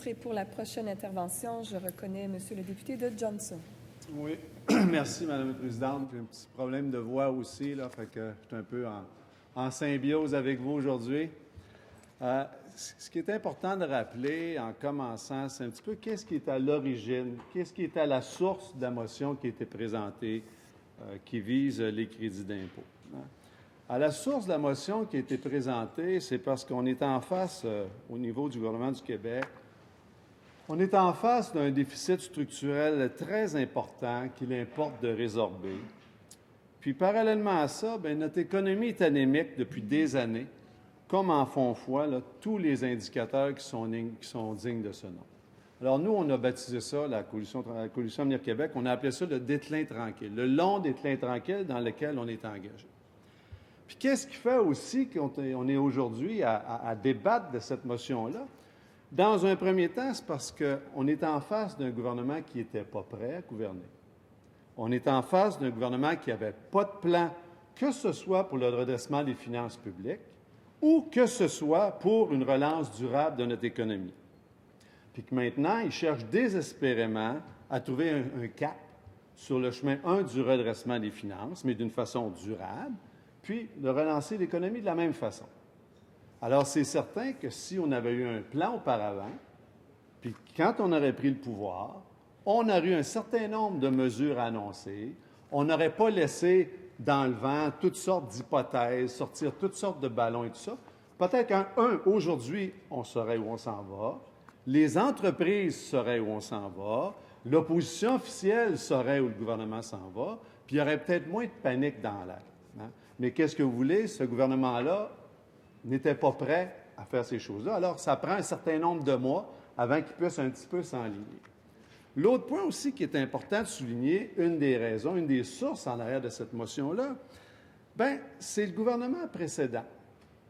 Et pour la prochaine intervention, je reconnais Monsieur le député de Johnson. Oui, merci, Madame la Présidente. J'ai un petit problème de voix aussi, là, fait que je suis un peu en symbiose avec vous aujourd'hui. Ce qui est important de rappeler en commençant, c'est un petit peu qu'est-ce qui est à l'origine, qu'est-ce qui est à la source de la motion qui a été présentée, qui vise les crédits d'impôt. À la source de la motion qui a été présentée, c'est parce qu'on est en face, au niveau du gouvernement du Québec, on est en face d'un déficit structurel très important qu'il importe de résorber. Puis, parallèlement à ça, bien, notre économie est anémique depuis des années, comme en font foi là, tous les indicateurs qui sont dignes de ce nom. Alors, nous, on a baptisé ça, la Coalition Avenir Québec, on a appelé ça le déclin tranquille, le long déclin tranquille dans lequel on est engagé. Puis, qu'est-ce qui fait aussi qu'on est aujourd'hui à débattre de cette motion-là? Dans un premier temps, c'est parce qu'on est en face d'un gouvernement qui n'était pas prêt à gouverner. On est en face d'un gouvernement qui n'avait pas de plan, que ce soit pour le redressement des finances publiques ou que ce soit pour une relance durable de notre économie. Puis que maintenant, il cherche désespérément à trouver un cap sur le chemin, du redressement des finances, mais d'une façon durable, puis de relancer l'économie de la même façon. Alors, c'est certain que si on avait eu un plan auparavant, puis quand on aurait pris le pouvoir, on aurait eu un certain nombre de mesures à annoncer, on n'aurait pas laissé dans le vent toutes sortes d'hypothèses, sortir toutes sortes de ballons et tout ça. Peut-être aujourd'hui, on saurait où on s'en va, les entreprises sauraient où on s'en va, l'opposition officielle saurait où le gouvernement s'en va, puis il y aurait peut-être moins de panique dans l'air. Hein? Mais qu'est-ce que vous voulez? Ce gouvernement-là n'était pas prêt à faire ces choses-là. Alors, ça prend un certain nombre de mois avant qu'il puisse un petit peu s'enligner. L'autre point aussi qui est important de souligner, une des raisons, une des sources en arrière de cette motion-là, bien, c'est le gouvernement précédent.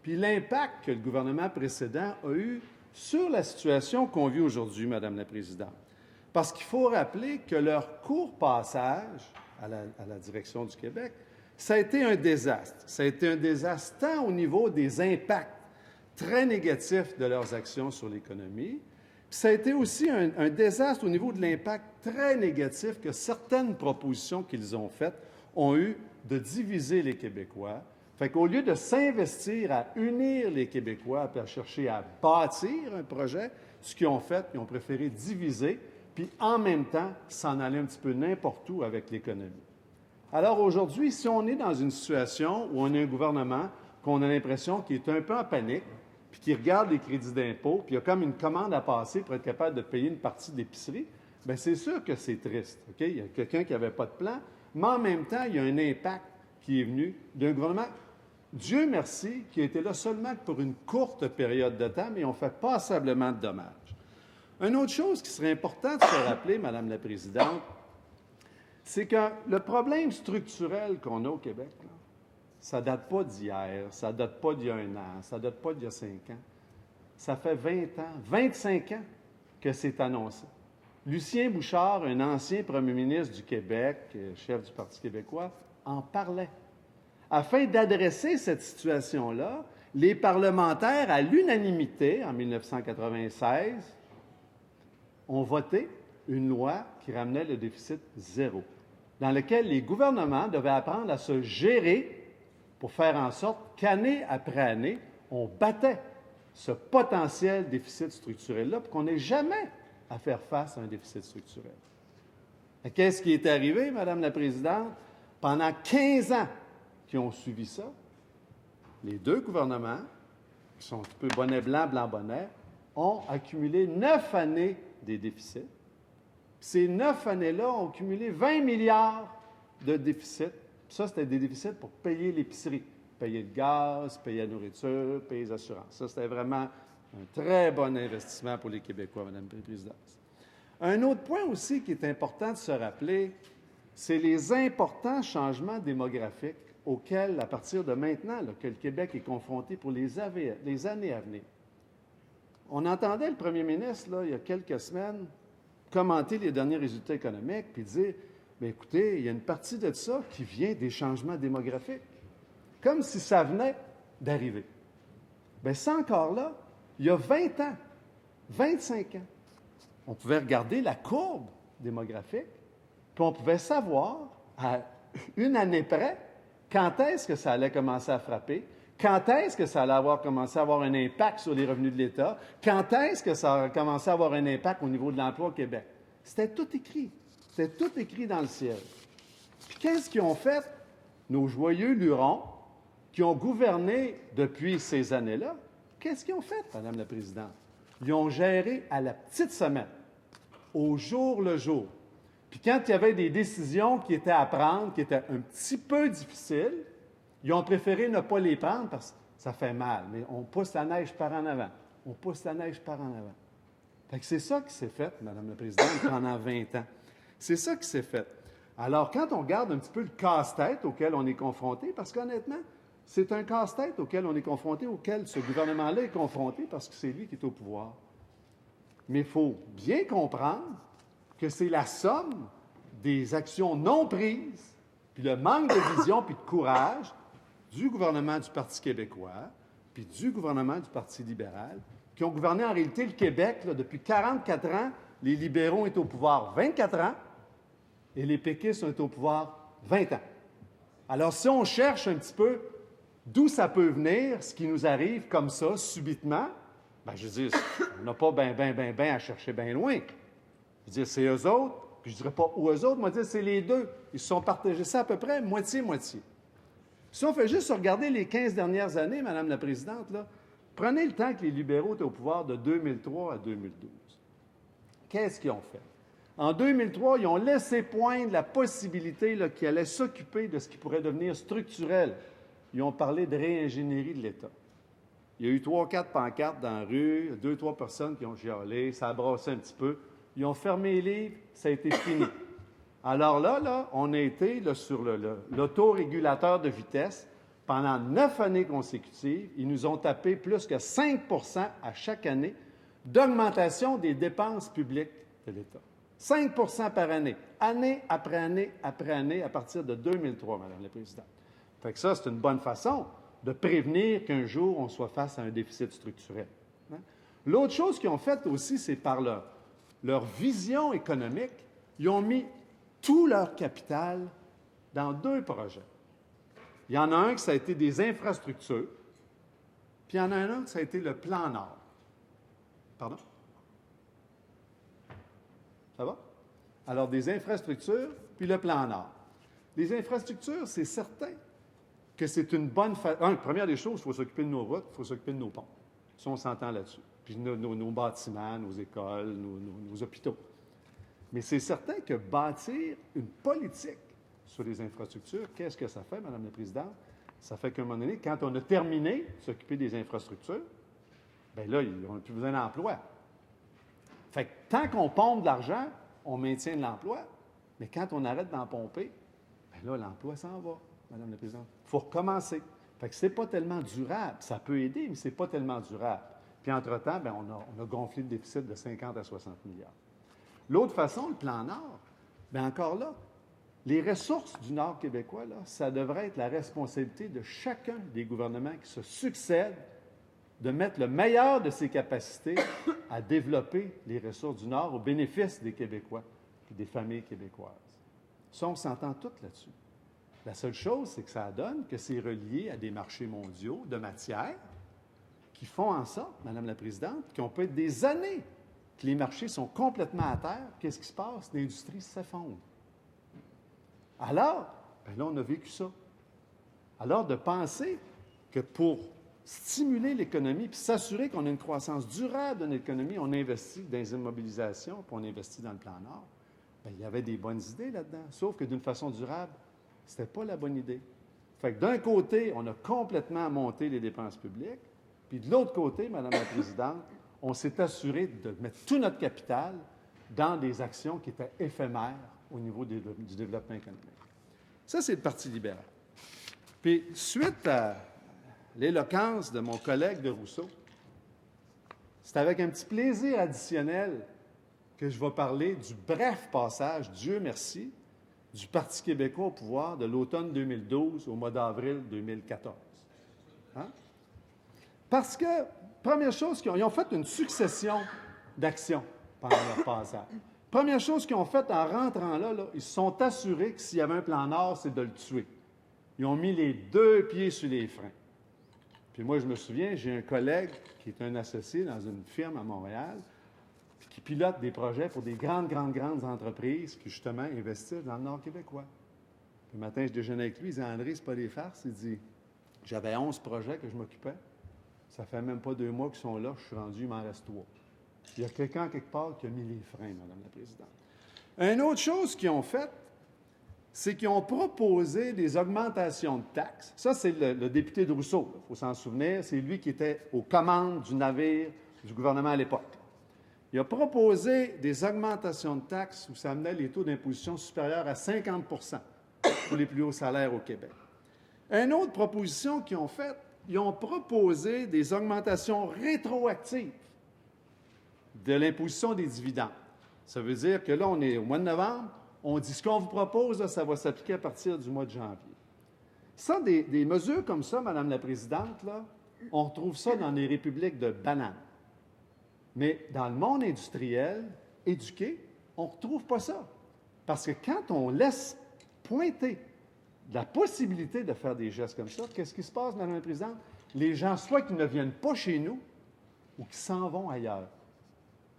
Puis l'impact que le gouvernement précédent a eu sur la situation qu'on vit aujourd'hui, Madame la Présidente. Parce qu'il faut rappeler que leur court passage à la direction du Québec, ça a été un désastre. Ça a été un désastre tant au niveau des impacts très négatifs de leurs actions sur l'économie, puis ça a été aussi un désastre au niveau de l'impact très négatif que certaines propositions qu'ils ont faites ont eu de diviser les Québécois. Fait qu'au lieu de s'investir à unir les Québécois et à chercher à bâtir un projet, ce qu'ils ont fait, ils ont préféré diviser, puis en même temps s'en aller un petit peu n'importe où avec l'économie. Alors aujourd'hui, si on est dans une situation où on a un gouvernement qu'on a l'impression qu'il est un peu en panique, puis qui regarde les crédits d'impôt, puis il y a comme une commande à passer pour être capable de payer une partie de l'épicerie, bien c'est sûr que c'est triste. OK? Il y a quelqu'un qui n'avait pas de plan, mais en même temps, il y a un impact qui est venu d'un gouvernement, Dieu merci, qui a été là seulement pour une courte période de temps, mais ils ont fait passablement de dommages. Une autre chose qui serait importante de se rappeler, Madame la Présidente, c'est que le problème structurel qu'on a au Québec, là, ça ne date pas d'hier, ça ne date pas d'il y a 1 an, ça ne date pas d'il y a 5 ans. Ça fait 20 ans, 25 ans que c'est annoncé. Lucien Bouchard, un ancien premier ministre du Québec, chef du Parti québécois, en parlait. Afin d'adresser cette situation-là, les parlementaires, à l'unanimité, en 1996, ont voté une loi qui ramenait le déficit zéro, dans lequel les gouvernements devaient apprendre à se gérer pour faire en sorte qu'année après année, on battait ce potentiel déficit structurel-là pour qu'on n'ait jamais à faire face à un déficit structurel. Et qu'est-ce qui est arrivé, Madame la Présidente? Pendant 15 ans qui ont suivi ça, les deux gouvernements, qui sont un peu bonnet blanc, blanc bonnet, ont accumulé 9 années des déficits. Ces 9 années-là ont cumulé 20 milliards de déficits. Ça, c'était des déficits pour payer l'épicerie, payer le gaz, payer la nourriture, payer les assurances. Ça, c'était vraiment un très bon investissement pour les Québécois, Madame la Présidente. Un autre point aussi qui est important de se rappeler, c'est les importants changements démographiques auxquels, à partir de maintenant, là, que le Québec est confronté pour les années à venir. On entendait le premier ministre, là, il y a quelques semaines, commenter les derniers résultats économiques, puis dire, bien, écoutez, il y a une partie de ça qui vient des changements démographiques, comme si ça venait d'arriver. Bien, ça encore là, il y a 20 ans, 25 ans, on pouvait regarder la courbe démographique, puis on pouvait savoir, à une année près, quand est-ce que ça allait commencer à frapper, quand est-ce que ça allait commencé à avoir un impact sur les revenus de l'État, quand est-ce que ça a commencé à avoir un impact au niveau de l'emploi au Québec. C'était tout écrit. C'était tout écrit dans le ciel. Puis qu'est-ce qu'ils ont fait, nos joyeux lurons, qui ont gouverné depuis ces années-là? Qu'est-ce qu'ils ont fait, Madame la Présidente? Ils ont géré à la petite semaine, au jour le jour. Puis quand il y avait des décisions qui étaient à prendre, qui étaient un petit peu difficiles, ils ont préféré ne pas les prendre parce que ça fait mal. Mais on pousse la neige par en avant. On pousse la neige par en avant. Fait que c'est ça qui s'est fait, Madame la Présidente, pendant 20 ans. C'est ça qui s'est fait. Alors, quand on regarde un petit peu le casse-tête auquel on est confronté, parce qu'honnêtement, c'est un casse-tête auquel on est confronté, auquel ce gouvernement-là est confronté, parce que c'est lui qui est au pouvoir. Mais il faut bien comprendre que c'est la somme des actions non prises, puis le manque de vision puis de courage du gouvernement du Parti québécois, puis du gouvernement du Parti libéral, qui ont gouverné en réalité le Québec là, depuis 44 ans. Les libéraux ont été au pouvoir 24 ans et les péquistes ont été au pouvoir 20 ans. Alors, si on cherche un petit peu d'où ça peut venir, ce qui nous arrive comme ça, subitement, bien, je veux dire, on n'a pas ben à chercher bien loin. Je veux dire, c'est eux autres, puis je ne dirais pas où eux autres, moi, dire c'est les deux. Ils se sont partagés ça à peu près moitié-moitié. Si on fait juste regarder les 15 dernières années, Madame la Présidente, là, prenez le temps que les libéraux étaient au pouvoir de 2003 à 2012. Qu'est-ce qu'ils ont fait? En 2003, ils ont laissé poindre la possibilité qu'ils allaient s'occuper de ce qui pourrait devenir structurel. Ils ont parlé de réingénierie de l'État. Il y a eu 3-4 pancartes dans la rue, 2-3 personnes qui ont chialé, ça a brassé un petit peu. Ils ont fermé les livres, ça a été fini. Alors là, on a été là, sur l'autorégulateur de vitesse pendant 9 années consécutives. Ils nous ont tapé plus que 5 % à chaque année d'augmentation des dépenses publiques de l'État. 5 % par année, année après année après année, à partir de 2003, Madame la Présidente. Fait que ça, c'est une bonne façon de prévenir qu'un jour, on soit face à un déficit structurel. Hein? L'autre chose qu'ils ont faite aussi, c'est par leur vision économique, ils ont mis tout leur capital dans 2 projets. Il y en a un qui ça a été des infrastructures, puis il y en a un autre qui ça a été le plan Nord. Pardon? Ça va? Alors, des infrastructures, puis le plan Nord. Les infrastructures, c'est certain que c'est une bonne façon. Première des choses, il faut s'occuper de nos routes, il faut s'occuper de nos ponts. Ça, on s'entend là-dessus. Puis nos bâtiments, nos écoles, nos hôpitaux. Mais c'est certain que bâtir une politique sur les infrastructures, qu'est-ce que ça fait, Madame la Présidente? Ça fait qu'à un moment donné, quand on a terminé de s'occuper des infrastructures, bien là, on n'a plus besoin d'emploi. Fait que tant qu'on pompe de l'argent, on maintient de l'emploi, mais quand on arrête d'en pomper, bien là, l'emploi s'en va, Madame la Présidente. Il faut recommencer. Fait que c'est pas tellement durable. Ça peut aider, mais c'est pas tellement durable. Puis entre-temps, bien, on a gonflé le déficit de 50 à 60 milliards. L'autre façon, le plan Nord, bien encore là, les ressources du Nord québécois, là, ça devrait être la responsabilité de chacun des gouvernements qui se succèdent de mettre le meilleur de ses capacités à développer les ressources du Nord au bénéfice des Québécois et des familles québécoises. Ça, on s'entend tous là-dessus. La seule chose, c'est que ça donne que c'est relié à des marchés mondiaux de matières qui font en sorte, Madame la Présidente, qu'on peut être des années que les marchés sont complètement à terre. Qu'est-ce qui se passe? L'industrie s'effondre. Alors, bien là, on a vécu ça. Alors, de penser que pour stimuler l'économie puis s'assurer qu'on a une croissance durable de notre économie, on investit dans les immobilisations puis on investit dans le plan Nord, bien, il y avait des bonnes idées là-dedans. Sauf que d'une façon durable, ce n'était pas la bonne idée. Fait que d'un côté, on a complètement monté les dépenses publiques, puis de l'autre côté, Madame la Présidente, on s'est assuré de mettre tout notre capital dans des actions qui étaient éphémères au niveau du développement économique. Ça, c'est le Parti libéral. Puis, suite à l'éloquence de mon collègue de Rousseau, c'est avec un petit plaisir additionnel que je vais parler du bref passage, Dieu merci, du Parti québécois au pouvoir de l'automne 2012 au mois d'avril 2014. Hein? Parce que, première chose, ils ont fait une succession d'actions. pendant leur passage. Première chose qu'ils ont faite en rentrant là, ils se sont assurés que s'il y avait un plan Nord, c'est de le tuer. Ils ont mis les 2 pieds sur les freins. Puis moi, je me souviens, j'ai un collègue qui est un associé dans une firme à Montréal, puis qui pilote des projets pour des grandes entreprises qui, justement, investissent dans le Nord québécois. Puis le matin, je déjeunais avec lui, il disait, André, c'est pas des farces. Il dit, j'avais 11 projets que je m'occupais. Ça fait même pas 2 mois qu'ils sont là, je suis rendu, il m'en reste 3. Il y a quelqu'un quelque part qui a mis les freins, Madame la Présidente. Une autre chose qu'ils ont faite, c'est qu'ils ont proposé des augmentations de taxes. Ça, c'est le député de Rousseau, il faut s'en souvenir. C'est lui qui était aux commandes du navire du gouvernement à l'époque. Il a proposé des augmentations de taxes où ça amenait les taux d'imposition supérieurs à 50 pour les plus hauts salaires au Québec. Une autre proposition qu'ils ont faite, ils ont proposé des augmentations rétroactives de l'imposition des dividendes. Ça veut dire que là, on est au mois de novembre, on dit ce qu'on vous propose, là, ça va s'appliquer à partir du mois de janvier. Ça, des mesures comme ça, Madame la Présidente, là, on retrouve ça dans les républiques de bananes. Mais dans le monde industriel, éduqué, on ne retrouve pas ça. Parce que quand on laisse pointer la possibilité de faire des gestes comme ça, qu'est-ce qui se passe, Madame la Présidente? Les gens, soit qu'ils ne viennent pas chez nous, ou qu'ils s'en vont ailleurs.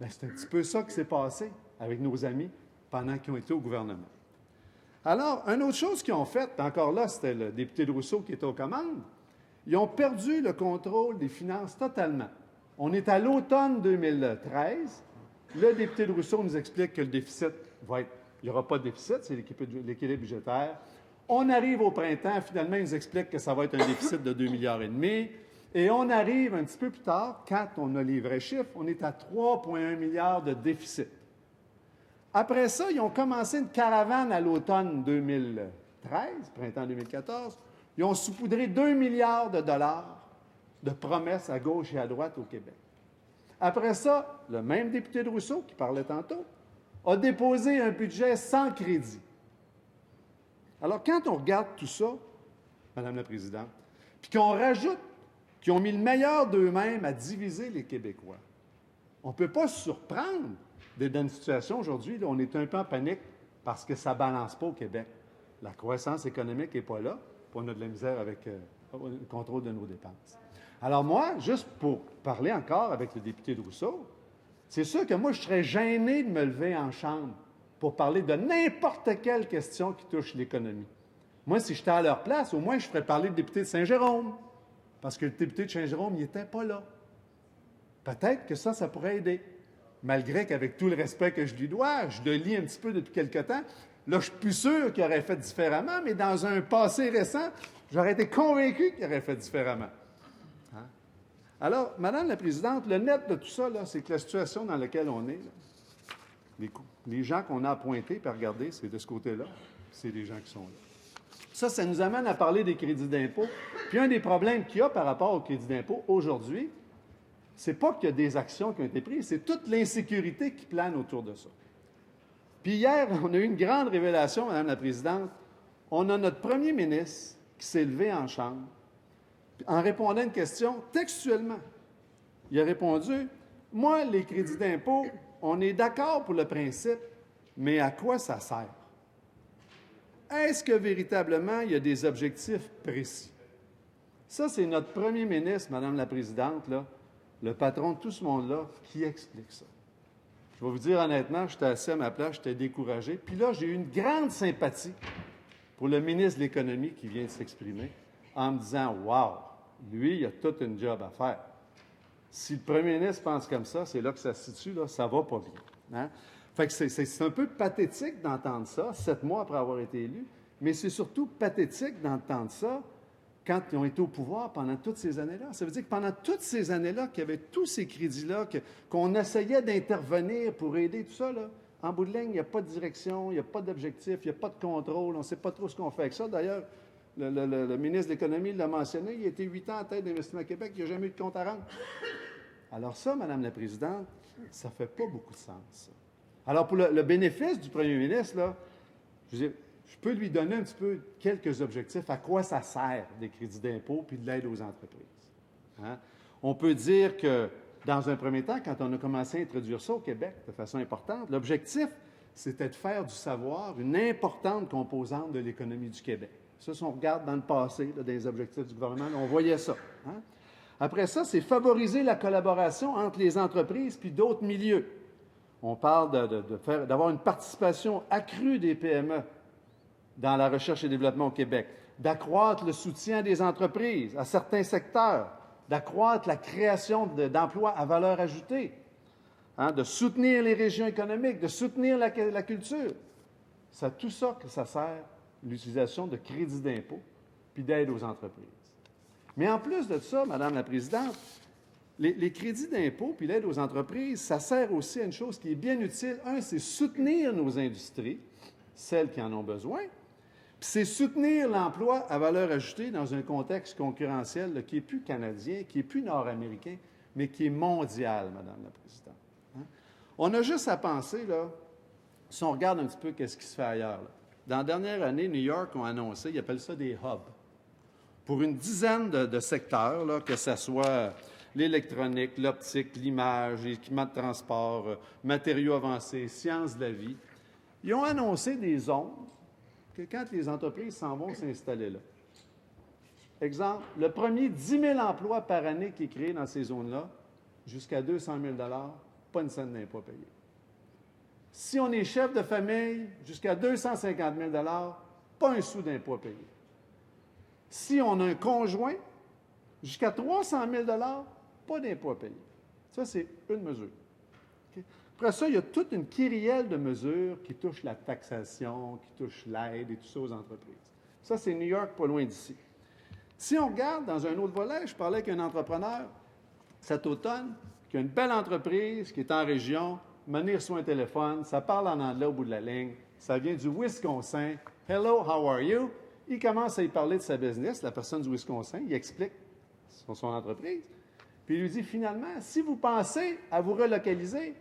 Bien, c'est un petit peu ça qui s'est passé avec nos amis pendant qu'ils ont été au gouvernement. Alors, une autre chose qu'ils ont faite, encore là, c'était le député de Rousseau qui était aux commandes, ils ont perdu le contrôle des finances totalement. On est à l'automne 2013. Le député de Rousseau nous explique que le déficit va être... Il n'y aura pas de déficit, c'est l'équilibre budgétaire. On arrive au printemps, finalement, il nous explique que ça va être un déficit de 2,5 milliards. Et on arrive un petit peu plus tard, quand on a les vrais chiffres, on est à 3,1 milliards de déficit. Après ça, ils ont commencé une caravane à l'automne 2013, printemps 2014. Ils ont saupoudré 2 milliards de dollars de promesses à gauche et à droite au Québec. Après ça, le même député de Rousseau, qui parlait tantôt, a déposé un budget sans crédit. Alors, quand on regarde tout ça, Madame la Présidente, puis qu'on rajoute qu'ils ont mis le meilleur d'eux-mêmes à diviser les Québécois, on ne peut pas se surprendre d'être dans une situation aujourd'hui, on est un peu en panique parce que ça ne balance pas au Québec. La croissance économique n'est pas là, puis on a de la misère avec le contrôle de nos dépenses. Alors moi, juste pour parler encore avec le député de Rousseau, c'est sûr que moi, je serais gêné de me lever en chambre pour parler de n'importe quelle question qui touche l'économie. Moi, si j'étais à leur place, au moins, je ferais parler du député de Saint-Jérôme, parce que le député de Saint-Jérôme, il n'était pas là. Peut-être que ça pourrait aider. Malgré qu'avec tout le respect que je lui dois, je le lis un petit peu depuis quelque temps, là, je ne suis plus sûr qu'il aurait fait différemment, mais dans un passé récent, j'aurais été convaincu qu'il aurait fait différemment. Hein? Alors, Madame la Présidente, le net de tout ça, là, c'est que la situation dans laquelle on est, là, les gens qu'on a appointés, puis regardez, c'est de ce côté-là, c'est les gens qui sont là. Ça nous amène à parler des crédits d'impôt. Puis un des problèmes qu'il y a par rapport aux crédits d'impôt aujourd'hui, c'est pas qu'il y a des actions qui ont été prises, c'est toute l'insécurité qui plane autour de ça. Puis hier, on a eu une grande révélation, Madame la Présidente. On a notre premier ministre qui s'est levé en chambre en répondant à une question textuellement. Il a répondu, « Moi, les crédits d'impôt, on est d'accord pour le principe, mais à quoi ça sert? Est-ce que véritablement, il y a des objectifs précis? » Ça, c'est notre premier ministre, Madame la Présidente, là, le patron de tout ce monde-là, qui explique ça. Je vais vous dire honnêtement, j'étais assis à ma place, j'étais découragé. Puis là, j'ai eu une grande sympathie pour le ministre de l'Économie qui vient de s'exprimer en me disant « Wow, lui, il a toute une job à faire. » Si le premier ministre pense comme ça, c'est là que ça se situe, là, ça va pas bien. Hein? Fait que c'est un peu pathétique d'entendre ça, 7 mois après avoir été élu, mais c'est surtout pathétique d'entendre ça quand ils ont été au pouvoir pendant toutes ces années-là. Ça veut dire que pendant toutes ces années-là, qu'il y avait tous ces crédits-là, qu'on essayait d'intervenir pour aider tout ça, là, en bout de ligne, il n'y a pas de direction, il n'y a pas d'objectif, il n'y a pas de contrôle, on ne sait pas trop ce qu'on fait avec ça. D'ailleurs, le ministre de l'Économie l'a mentionné, il a été 8 ans à tête d'Investissement Québec, il n'y a jamais eu de compte à rendre. Alors ça, Madame la Présidente, ça ne fait pas beaucoup de sens, ça. Alors, pour le bénéfice du premier ministre, là, je peux lui donner un petit peu quelques objectifs. À quoi ça sert des crédits d'impôt puis de l'aide aux entreprises? Hein? On peut dire que dans un premier temps, quand on a commencé à introduire ça au Québec de façon importante, l'objectif, c'était de faire du savoir une importante composante de l'économie du Québec. Ça, si on regarde dans le passé, là, dans les objectifs du gouvernement, là, on voyait ça. Hein? Après ça, c'est favoriser la collaboration entre les entreprises puis d'autres milieux. On parle d'avoir une participation accrue des PME dans la recherche et développement au Québec, d'accroître le soutien des entreprises à certains secteurs, d'accroître la création d'emplois à valeur ajoutée, hein, de soutenir les régions économiques, de soutenir la culture. C'est tout ça que ça sert, l'utilisation de crédits d'impôt puis d'aide aux entreprises. Mais en plus de ça, Madame la Présidente, les crédits d'impôt puis l'aide aux entreprises, ça sert aussi à une chose qui est bien utile. Un, c'est soutenir nos industries, celles qui en ont besoin, puis c'est soutenir l'emploi à valeur ajoutée dans un contexte concurrentiel là, qui n'est plus canadien, qui n'est plus nord-américain, mais qui est mondial, Madame la Présidente. Hein? On a juste à penser, là, si on regarde un petit peu qu'est-ce qui se fait ailleurs. Là. Dans la dernière année, New York ont annoncé, ils appellent ça des hubs, pour une dizaine de secteurs, là, que ce soit l'électronique, l'optique, l'image, les équipements de transport, matériaux avancés, sciences de la vie. Ils ont annoncé des zones que quand les entreprises s'en vont s'installer là. Exemple, le premier 10 000 emplois par année qui est créé dans ces zones-là, jusqu'à 200 000 pas une scène d'impôt payé. Si on est chef de famille, jusqu'à 250 000 pas un sou d'impôt payé. Si on a un conjoint, jusqu'à 300 000 pas d'impôt à payer. Ça, c'est une mesure. Okay? Après ça, il y a toute une kyrielle de mesures qui touchent la taxation, qui touchent l'aide et tout ça aux entreprises. Ça, c'est New York, pas loin d'ici. Si on regarde dans un autre volet, je parlais avec un entrepreneur cet automne qui a une belle entreprise, qui est en région, mener reçoit un téléphone, ça parle en anglais au bout de la ligne, ça vient du Wisconsin. « Hello, how are you? » Il commence à y parler de sa business, la personne du Wisconsin, il explique son entreprise. Puis il lui dit, finalement, si vous pensez à vous relocaliser,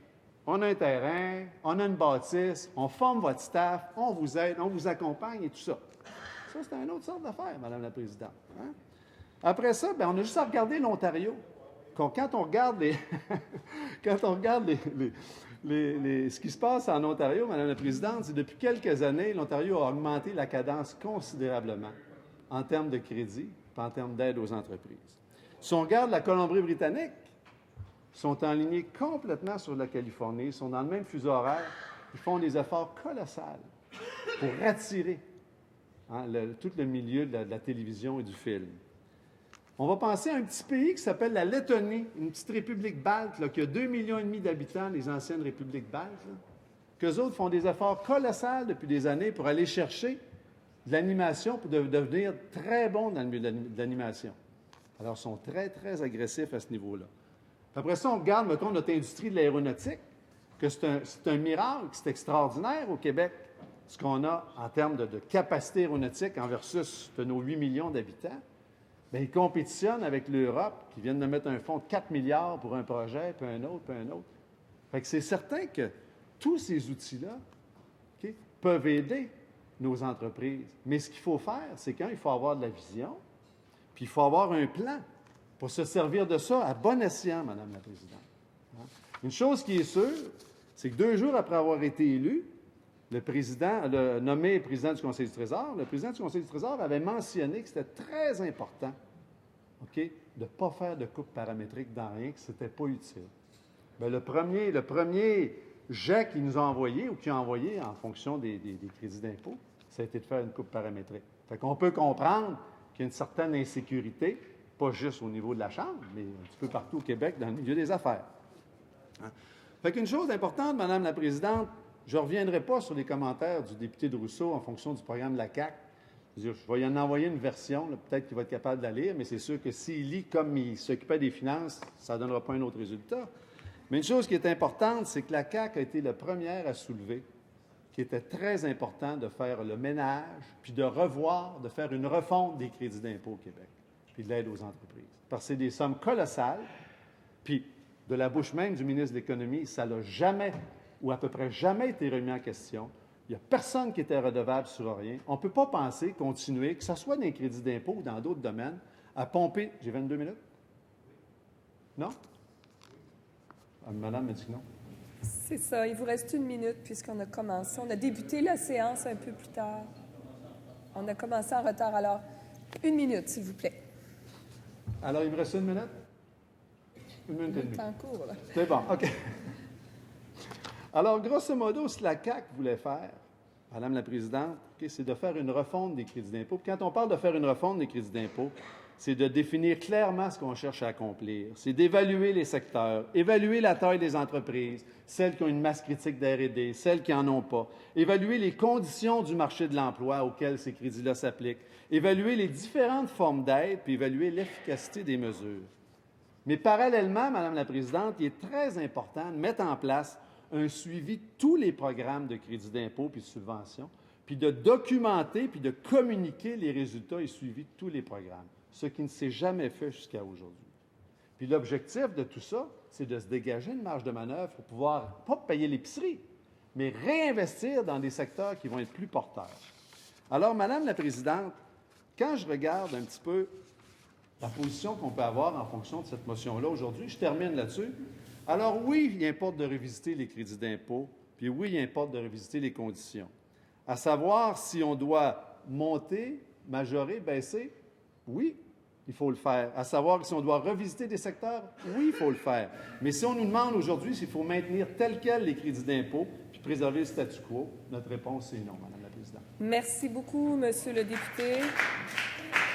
on a un terrain, on a une bâtisse, on forme votre staff, on vous aide, on vous accompagne et tout ça. Ça, c'est une autre sorte d'affaire, Madame la Présidente. Hein? Après ça, bien, on a juste à regarder l'Ontario. Quand on regarde ce qui se passe en Ontario, Madame la Présidente, c'est depuis quelques années, l'Ontario a augmenté la cadence considérablement en termes de crédit et en termes d'aide aux entreprises. Si on regarde la Colombie-Britannique, ils sont alignés complètement sur la Californie, ils sont dans le même fuseau horaire, ils font des efforts colossaux pour attirer tout le milieu de la télévision et du film. On va penser à un petit pays qui s'appelle la Lettonie, une petite république balte là, qui a 2,5 millions d'habitants, les anciennes républiques baltes, qu'eux autres font des efforts colossaux depuis des années pour aller chercher de l'animation, pour devenir très bons dans le milieu de l'animation. Alors, ils sont très, très agressifs à ce niveau-là. Après ça, on regarde, mettons, notre industrie de l'aéronautique, que c'est un miracle, c'est extraordinaire au Québec, ce qu'on a en termes de capacité aéronautique en versus de nos 8 millions d'habitants. Bien, ils compétitionnent avec l'Europe, qui viennent de mettre un fonds de 4 milliards pour un projet, puis un autre, puis un autre. Fait que c'est certain que tous ces outils-là peuvent aider nos entreprises. Mais ce qu'il faut faire, c'est qu'il faut avoir de la vision, puis il faut avoir un plan pour se servir de ça à bon escient, Madame la Présidente. Une chose qui est sûre, c'est que 2 jours après avoir été élu, le président, nommé président du Conseil du Trésor, le président du Conseil du Trésor avait mentionné que c'était très important de ne pas faire de coupe paramétrique dans rien, que ce n'était pas utile. Bien, le premier jet qu'ils nous ont envoyé ou qu'ils ont envoyé en fonction des crédits d'impôt, ça a été de faire une coupe paramétrique. Fait qu'on peut comprendre qu'il y a une certaine insécurité, pas juste au niveau de la Chambre, mais un petit peu partout au Québec, dans le milieu des affaires. Hein? Fait qu'une chose importante, Madame la Présidente, je ne reviendrai pas sur les commentaires du député de Rousseau en fonction du programme de la CAQ. Je vais y en envoyer une version, peut-être qu'il va être capable de la lire, mais c'est sûr que s'il lit comme il s'occupait des finances, ça ne donnera pas un autre résultat. Mais une chose qui est importante, c'est que la CAQ a été la première à soulever qu'il était très important de faire le ménage, puis de revoir, de faire une refonte des crédits d'impôt au Québec, puis de l'aide aux entreprises. Parce que c'est des sommes colossales, puis de la bouche même du ministre de l'Économie, ça n'a jamais ou à peu près jamais été remis en question. Il n'y a personne qui était redevable sur rien. On ne peut pas penser, continuer, que ce soit dans les crédits d'impôt ou dans d'autres domaines, à pomper... J'ai 22 minutes? Non? Madame m'a dit que non. C'est ça. Il vous reste 1 minute puisqu'on a commencé. On a débuté la séance un peu plus tard. On a commencé en retard. Alors, 1 minute, s'il vous plaît. Alors, il me reste 1 minute? 1 minute et Le demie. temps court, là. C'est bon, OK. Alors, grosso modo, ce que la CAQ voulait faire, Madame la Présidente, okay, c'est de faire une refonte des crédits d'impôt. Puis quand on parle de faire une refonte des crédits d'impôt, c'est de définir clairement ce qu'on cherche à accomplir. C'est d'évaluer les secteurs, évaluer la taille des entreprises, celles qui ont une masse critique d'R&D, celles qui n'en ont pas, évaluer les conditions du marché de l'emploi auxquelles ces crédits-là s'appliquent, évaluer les différentes formes d'aide, puis évaluer l'efficacité des mesures. Mais parallèlement, Madame la Présidente, il est très important de mettre en place un suivi de tous les programmes de crédit d'impôt puis de subventions, puis de documenter puis de communiquer les résultats et suivis de tous les programmes, ce qui ne s'est jamais fait jusqu'à aujourd'hui. Puis l'objectif de tout ça, c'est de se dégager une marge de manœuvre pour pouvoir, pas payer l'épicerie, mais réinvestir dans des secteurs qui vont être plus porteurs. Alors, Madame la Présidente, quand je regarde un petit peu la position qu'on peut avoir en fonction de cette motion-là aujourd'hui, je termine là-dessus. Alors oui, il importe de revisiter les crédits d'impôt, puis oui, il importe de revisiter les conditions. À savoir si on doit monter, majorer, baisser, oui, il faut le faire. À savoir si on doit revisiter des secteurs, oui, il faut le faire. Mais si on nous demande aujourd'hui s'il faut maintenir tel quel les crédits d'impôt, puis préserver le statu quo, notre réponse est non, Madame la Présidente. Merci beaucoup, Monsieur le député.